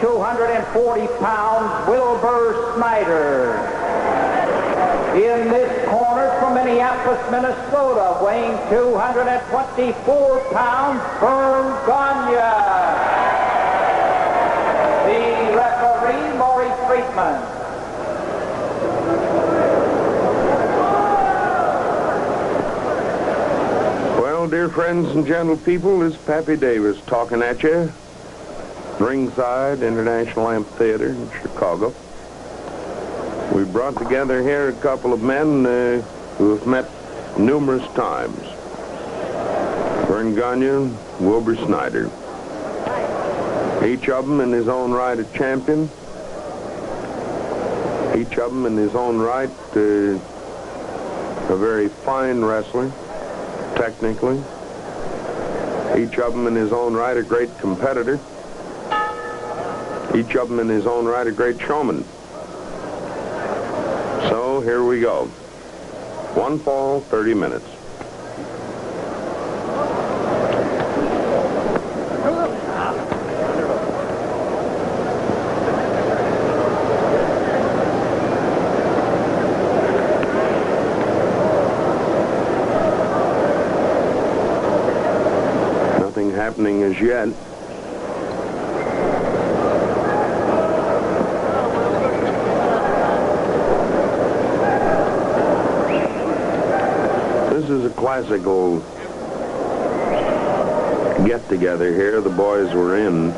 240 pounds, Wilbur Snyder. In this corner from Minneapolis, Minnesota, weighing 224 pounds, Verne Gagne. The referee, Maury Friedman. Well, dear friends and gentle people, this is Pappy Davis talking at you. Ringside International Amphitheater in Chicago. We brought together here a couple of men who have met numerous times. Verne Gagne, Wilbur Snyder. Each of them in his own right a champion. Each of them in his own right a very fine wrestler, technically. Each of them in his own right a great competitor. Each of them in his own right a great showman. So here we go. One fall, 30 minutes. Nothing happening as yet. This is a classical get-together here. The boys were in.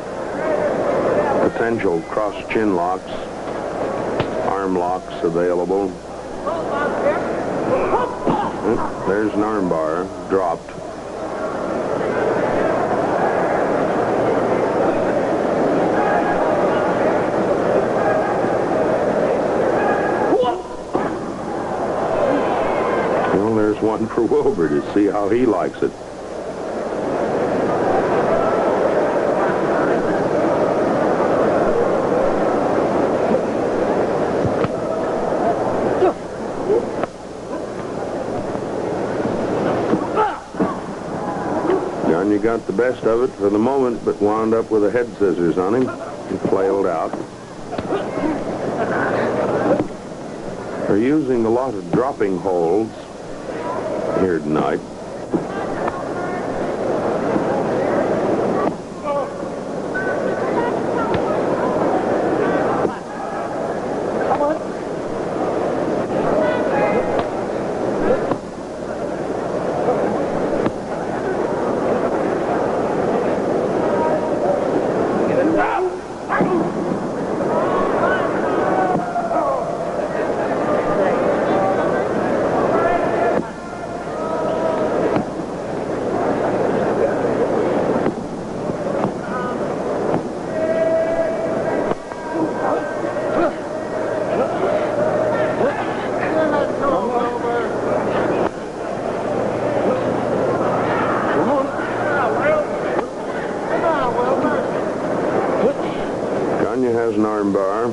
Potential cross-chin locks, arm locks available. There's an arm bar dropped. One for Wilbur to see how he likes it. Gagne got the best of it for the moment, but wound up with a head scissors on him and flailed out. They're using a lot of dropping holds here tonight. Has an arm bar.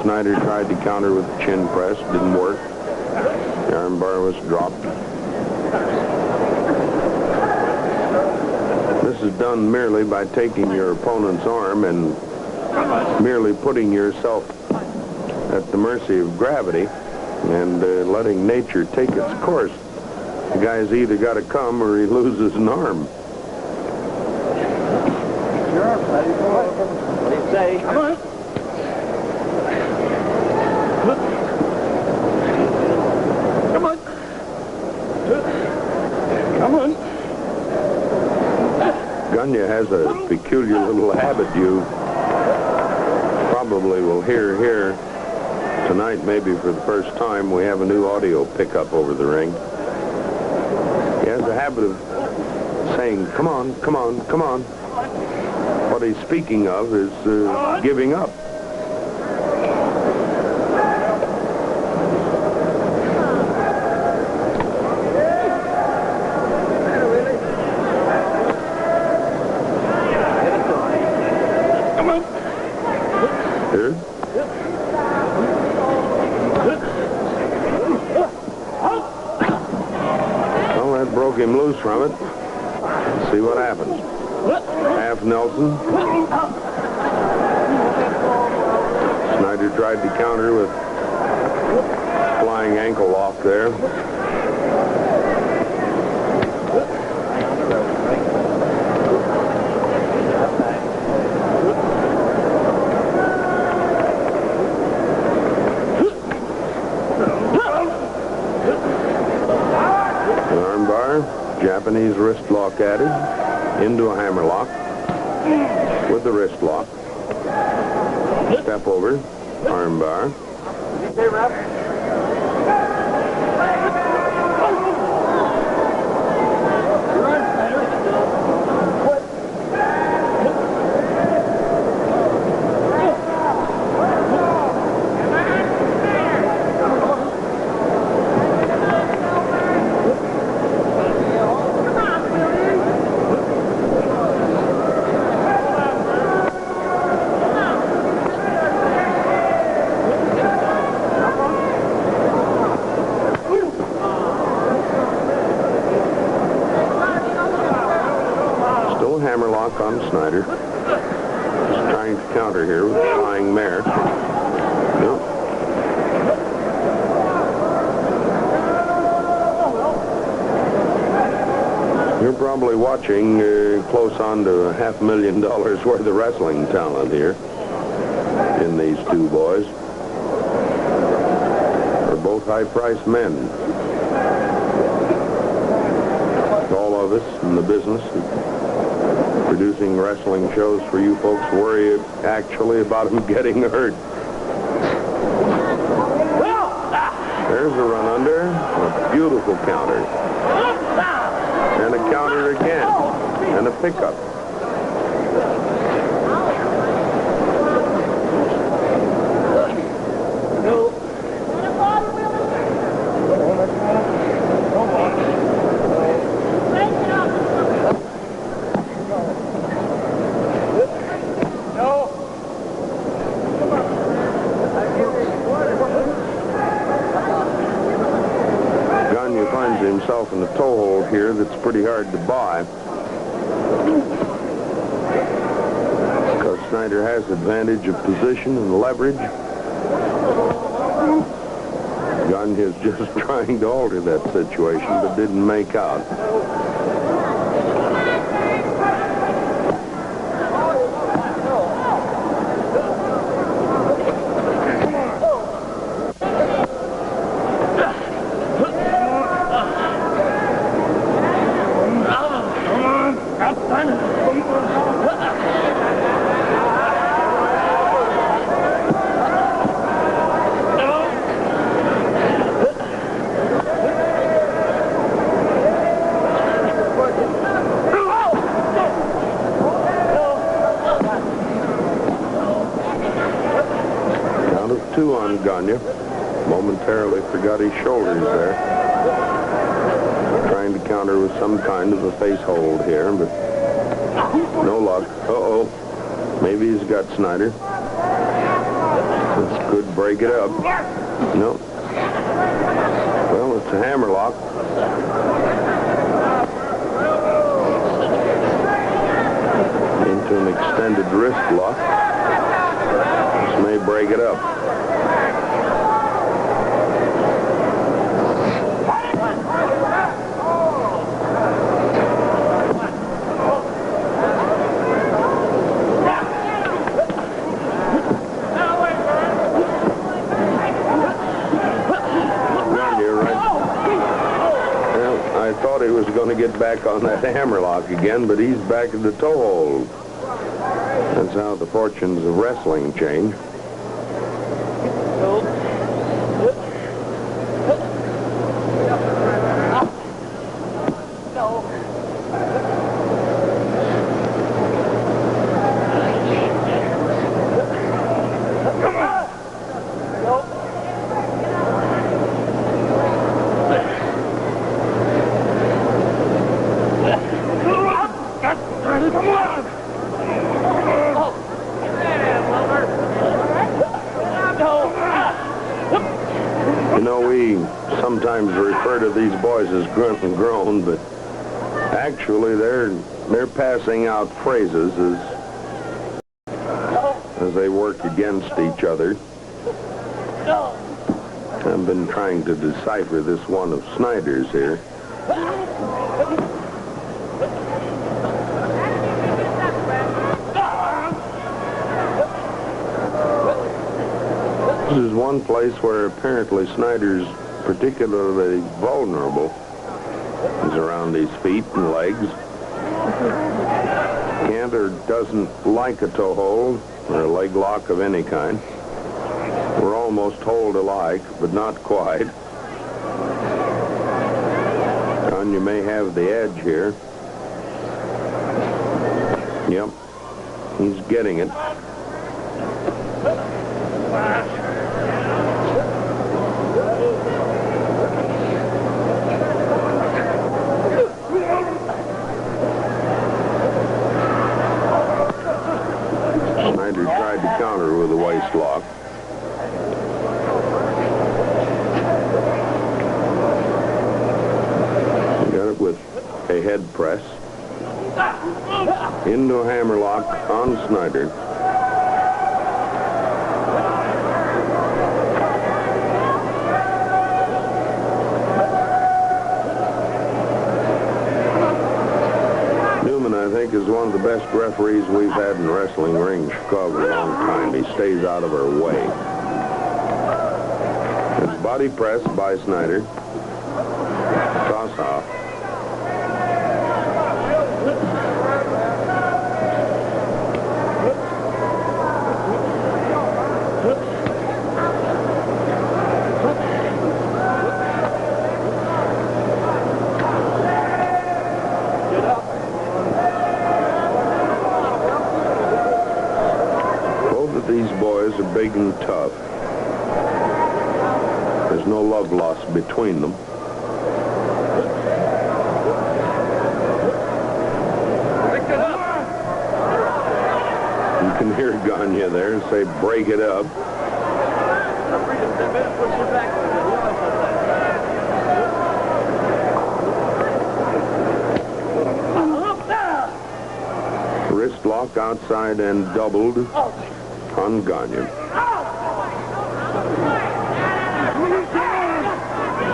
Snyder tried to counter with the chin press. Didn't work. The arm bar was dropped. This is done merely by taking your opponent's arm and merely putting yourself at the mercy of gravity and letting nature take its course. The guy's either got to come or he loses an arm. Say, come on. Come on. Come on. Gagne has a peculiar little habit you probably will hear here tonight, maybe for the first time. We have a new audio pickup over the ring. He has a habit of saying, come on, come on, come on. What he's speaking of is giving up. Come on. Here. Well, that broke him loose from it. Let's see what happens. Half Nelson. Snyder tried to counter with flying ankle lock there. Japanese wrist lock added into a hammer lock with the wrist lock. Step over, arm bar. On Snyder. Just trying to counter here with flying mare. Nope. You're probably watching close on to $500,000 worth of wrestling talent here in these two boys. They're both high-priced men. All of us in the business producing wrestling shows for you folks worry actually about them getting hurt. There's a run under, a beautiful counter. And a counter again, and a pickup. Himself in the toe hold here that's pretty hard to buy because Snyder has advantage of position and leverage. Gagne is just trying to alter that situation but didn't make out. Gagne momentarily forgot his shoulders there. Trying to counter with some kind of a face hold here, but no luck. Uh-oh. Maybe he's got Snyder. This could break it up. No. Well, it's a hammer lock. Into an extended wrist lock. This may break it up. He was going to get back on that hammer lock again, but he's back at the toe hold. That's how the fortunes of wrestling change. Sometimes refer to these boys as grunt and groan, but actually they're passing out phrases as as they work against each other. I've been trying to decipher this one of Snyder's here. This is one place where apparently Snyder's particularly vulnerable. Is around his feet and legs. Can't or doesn't like a toe hold or a leg lock of any kind. We're almost hold alike, but not quite. Gagne may have the edge here. Yep, he's getting it. Snyder tried to counter with a waist lock. Got it with a head press. Into a hammerlock on Snyder. I think is one of the best referees we've had in wrestling ring Chicago in a long time. He stays out of our way. It's body press by Snyder. Toss off. These boys are big and tough. There's no love lost between them. You can hear Gagne there say, break it up. Wrist lock outside and doubled on Gagne.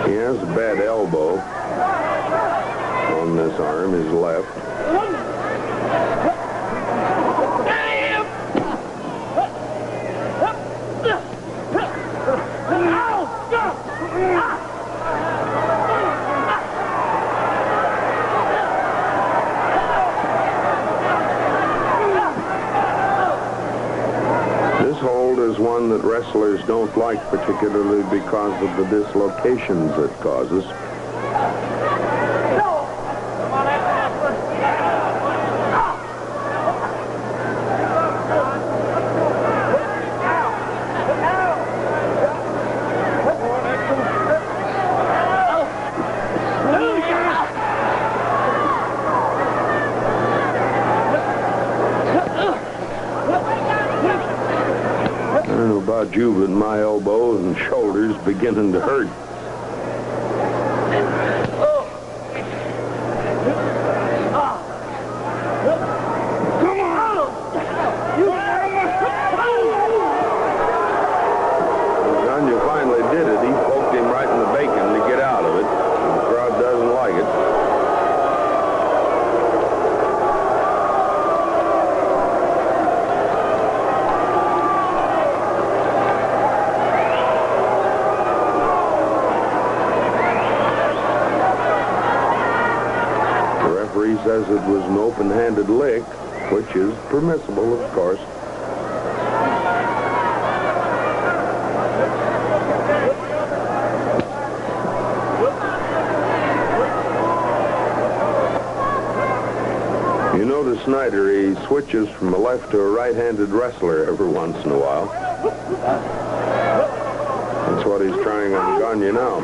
He has a bad elbow on this arm, his left. Is one that wrestlers don't like, particularly because of the dislocations it causes. I don't know about you, but my elbow and shoulders beginning to hurt. Gagne finally did it. He poked him right in the bacon to get out of it. The crowd doesn't like it. Says it was an open-handed lick, which is permissible, of course. You notice Snyder, he switches from a left to a right-handed wrestler every once in a while. That's what he's trying on Gagne now.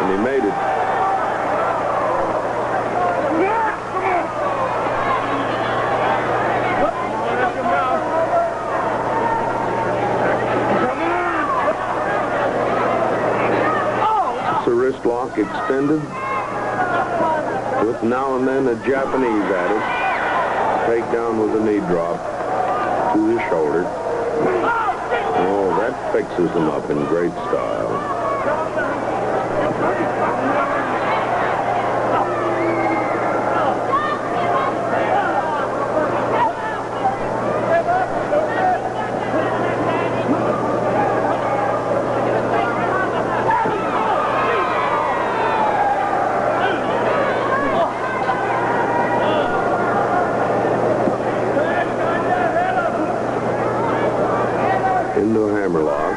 And he made it. Wrist lock extended with now and then a Japanese at it. Takedown with a knee drop. to the shoulder. Oh, that fixes him up in great style. Into a hammerlock.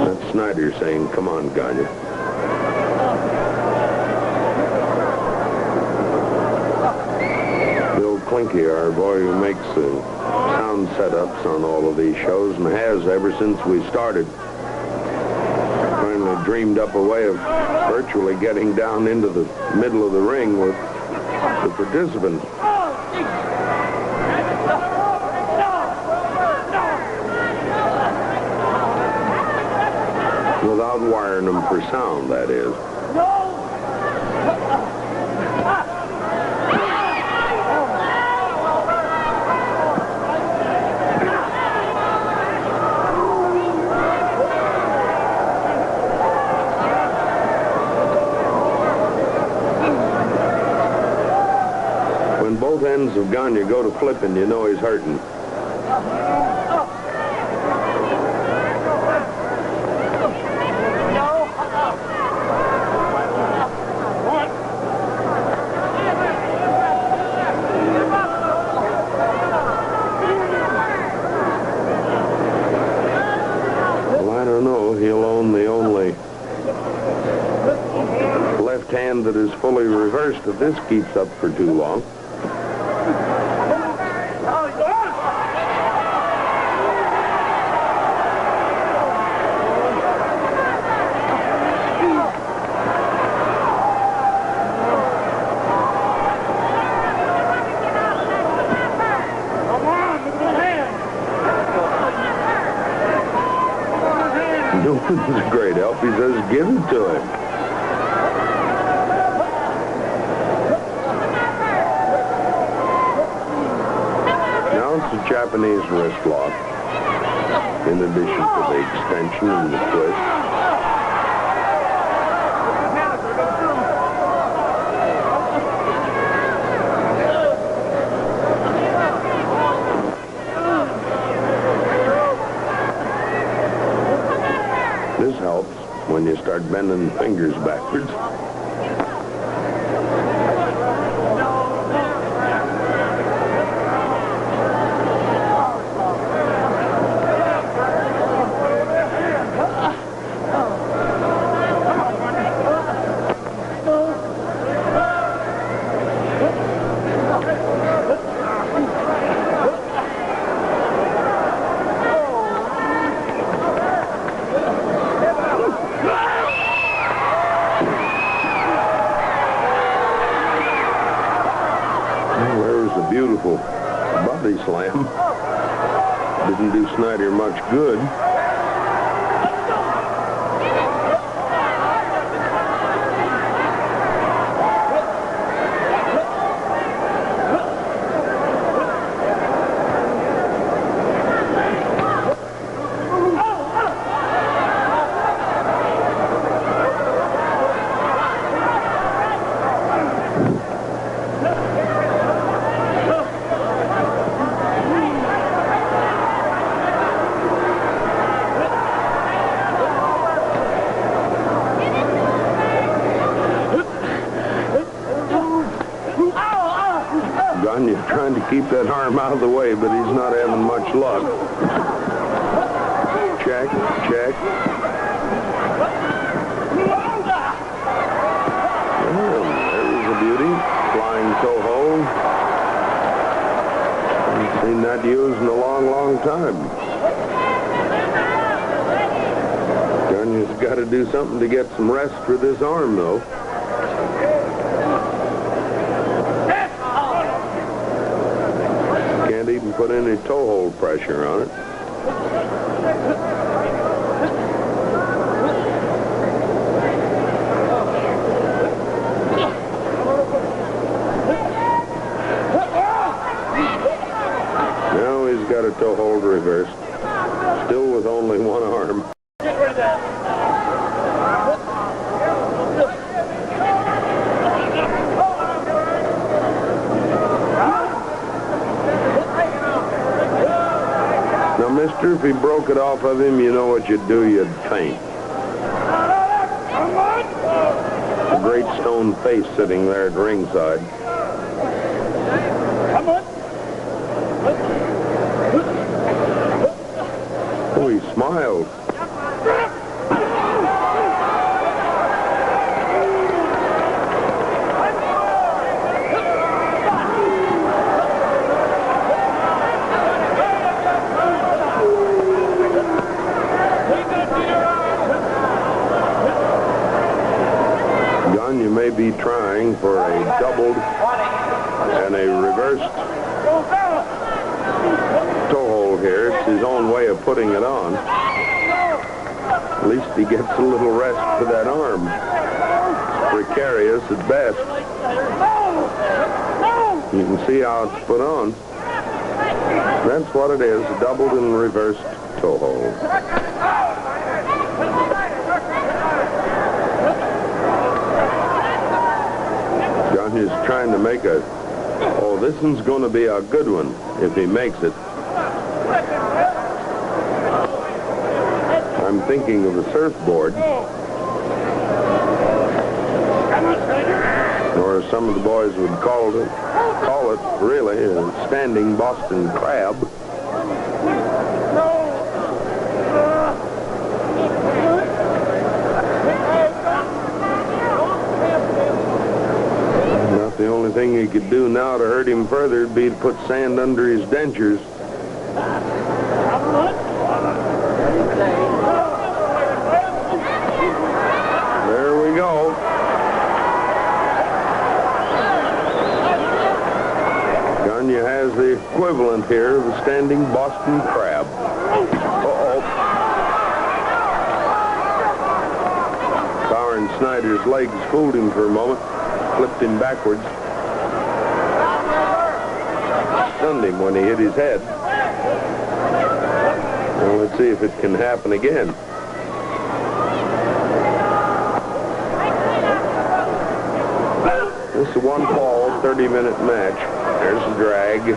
That's Snyder saying, "Come on, Gagne." Bill Clinky, our boy who makes the sound setups on all of these shows and has ever since we started, finally dreamed up a way of virtually getting down into the middle of the ring with the participants. Without wiring them for sound, that is. When both ends of Gagne go to flipping, you know he's hurting. He'll own the only left hand that is fully reversed if this keeps up for too long. Newman's a great help. He says, give it to him. Now it's a Japanese wrist lock, in addition to the extension and the twist. This helps when you start bending fingers backwards. Beautiful body slam. Didn't do Snyder much good. Gagne's trying to keep that arm out of the way, but he's not having much luck. Check, check. Well, there's a beauty. Flying toe hold. Haven't seen that used in a long, long time. Gagne's got to do something to get some rest for this arm, though. Can't even put any toe hold pressure on it. toe hold reversed. Still with only one arm. Get rid of that. Now, mister, if he broke it off of him, you know what you'd do? You'd faint. A great stone face sitting there at ringside. Come on. Oh, he smiled. Gagne may be trying for a doubled and a reversed toe hold here. It's his own way of putting it on. At least he gets a little rest for that arm. It's precarious at best. You can see how it's put on. That's what it is, a doubled and reversed toe hold. Gagne's trying to make a... Oh, this one's going to be a good one if he makes it. I'm thinking of the surfboard. Or as some of the boys would call it really, a standing Boston crab. Not the only thing he could do now to hurt him further would be to put sand under his dentures. There we go. Gagne has the equivalent here of a standing Boston crab. Uh-oh. Power and Snyder's legs fooled him for a moment, flipped him backwards. Stunned him when he hit his head. Well, let's see if it can happen again. This is a one-fall, 30-minute match. There's a drag.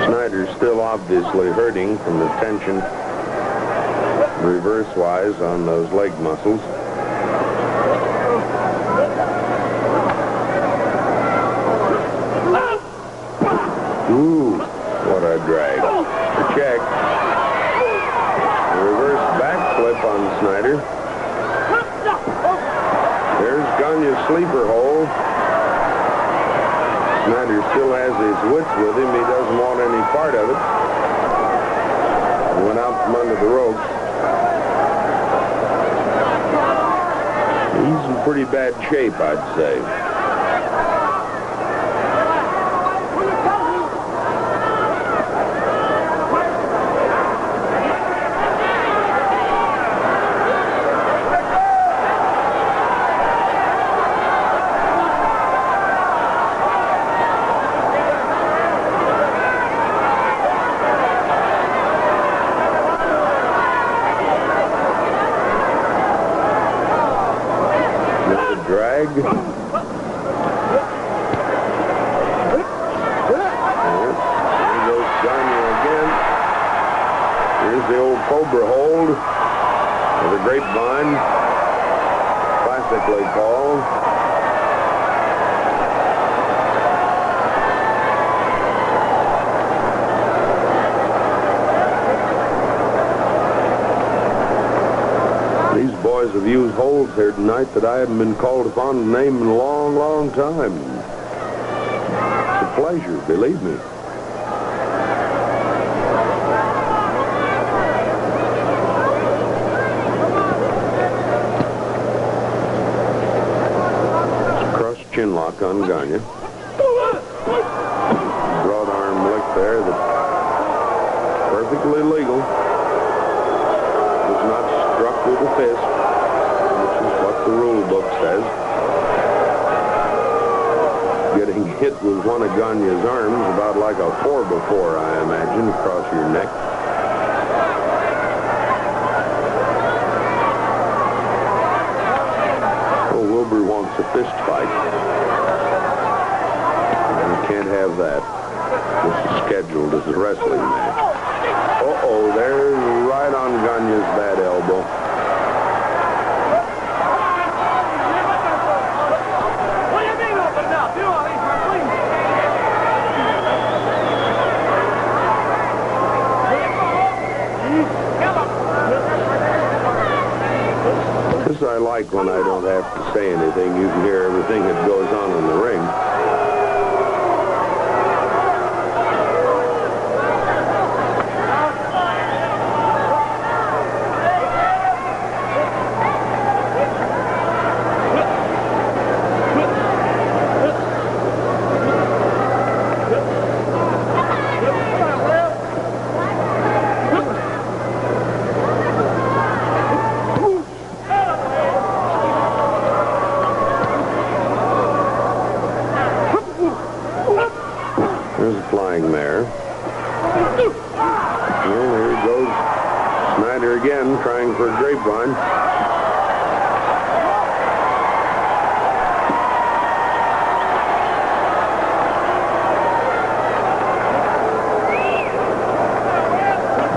Snyder's still obviously hurting from the tension reverse-wise on those leg muscles. Ooh, what a drag. Check. A reverse backflip on Snyder. There's Gagne's sleeper hold. Snyder still has his wits with him. He doesn't want any part of it. He went out from under the ropes. He's in pretty bad shape, I'd say. Drag. There goes Gagne again. Here's the old Cobra hold with a grapevine, classically called. These boys have used holds here tonight that I haven't been called upon to name in a long, long time. It's a pleasure, believe me. Cross chin lock on Gagne. Broad arm lick there that's perfectly legal. Was not struck with a fist, which is what the rule book says. Getting hit with one of Gagne's arms, about like a 4x4, I imagine, across your neck. Oh, Wilbur wants a fist fight. And you can't have that. This is scheduled as a wrestling match. Uh-oh, there's right on Gagne's bad elbow. This I like when I don't have to say anything. You can hear everything that goes on in the ring. There's a flying mare. Well, here goes Snyder again, trying for a grapevine.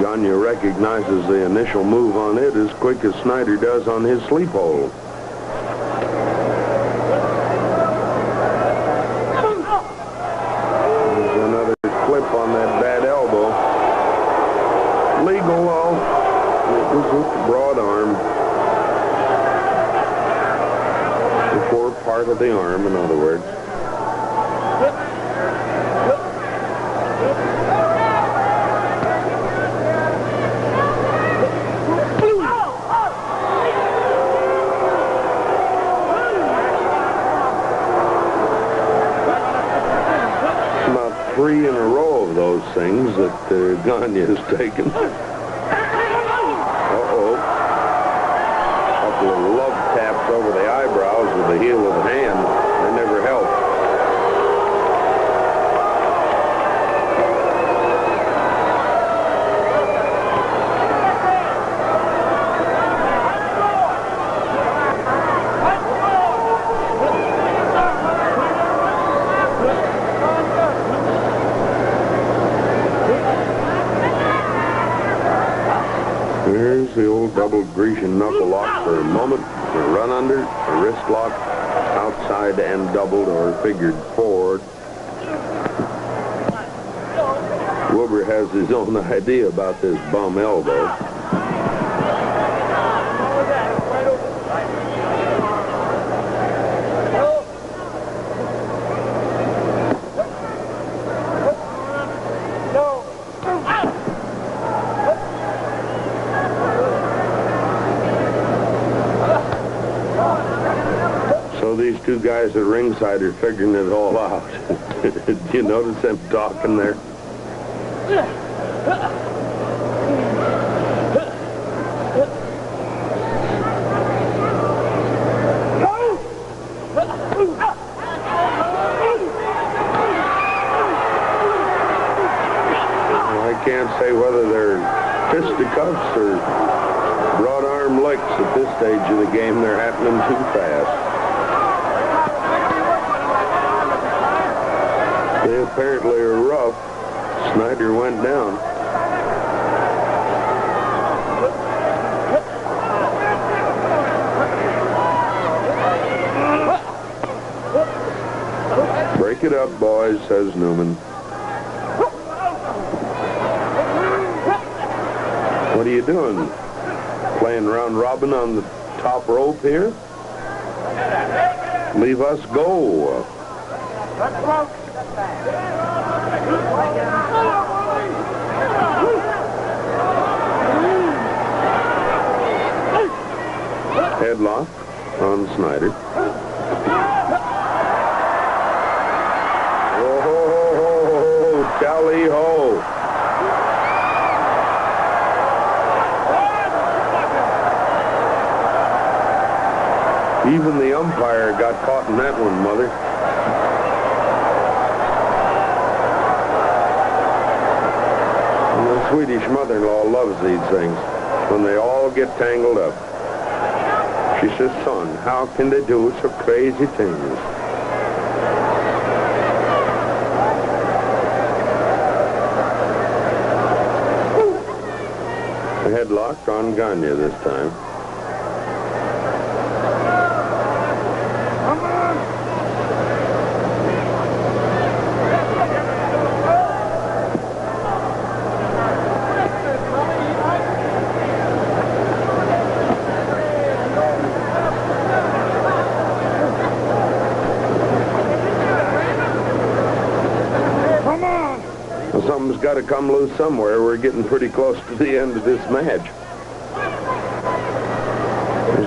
Gagne recognizes the initial move on it as quick as Snyder does on his sleep hold. On that bad elbow. Legal, though. It was with the broad arm. The fore part of the arm, in other words. About 3 in a row of those things that Gagne has taken. Uh-oh. A couple of love taps over the eyebrows with the heel of the hand. They never help. There's the old double Grecian knuckle lock for a moment. A run under, a wrist lock, outside and doubled or figured forward. Wilbur has his own idea about this bum elbow. These two guys at ringside are figuring it all out. Do you notice them talking there? Well, I can't say whether they're fisticuffs or broad arm licks at this stage of the game. They're happening too fast. They apparently are rough. Snyder went down. Break it up, boys, says Newman. What are you doing? Playing round robin on the top rope here? Leave us go. Headlock on Snyder. Oh, tally ho. Even the umpire got caught in that one, Mother. Swedish mother-in-law loves these things when they all get tangled up. She says, son, how can they do so crazy things? A headlock on Gagne this time. Something's got to come loose somewhere. We're getting pretty close to the end of this match.